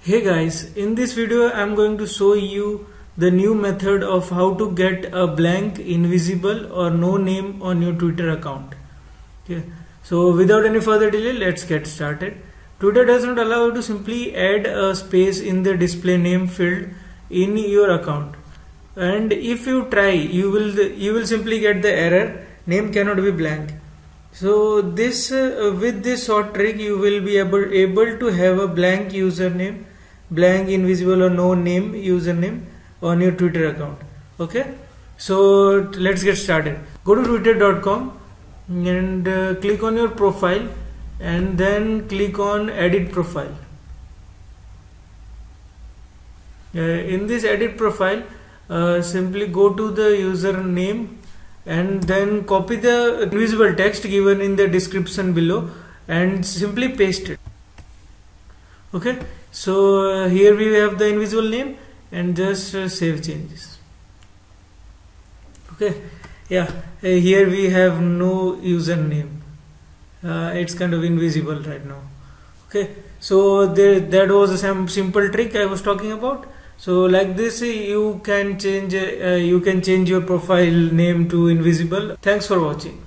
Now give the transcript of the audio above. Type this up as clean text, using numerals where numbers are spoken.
Hey guys, in this video I'm going to show you the new method of how to get a blank, invisible or no name on your Twitter account. Okay. So without any further delay, let's get started. Twitter does not allow you to simply add a space in the display name field in your account. And if you try, you will simply get the error, name cannot be blank. So this with this short trick you will be able to have a blank username, blank, invisible or no name username on your Twitter account. Okay, so let's get started. Go to twitter.com and click on your profile and then click on edit profile. In this edit profile, simply go to the username and then copy the invisible text given in the description below and simply paste it. Okay, so here we have the invisible name and just save changes. Okay, yeah, here we have no username. It's kind of invisible right now. Okay, so that was a simple trick I was talking about. So like this you can change your profile name to invisible. Thanks for watching.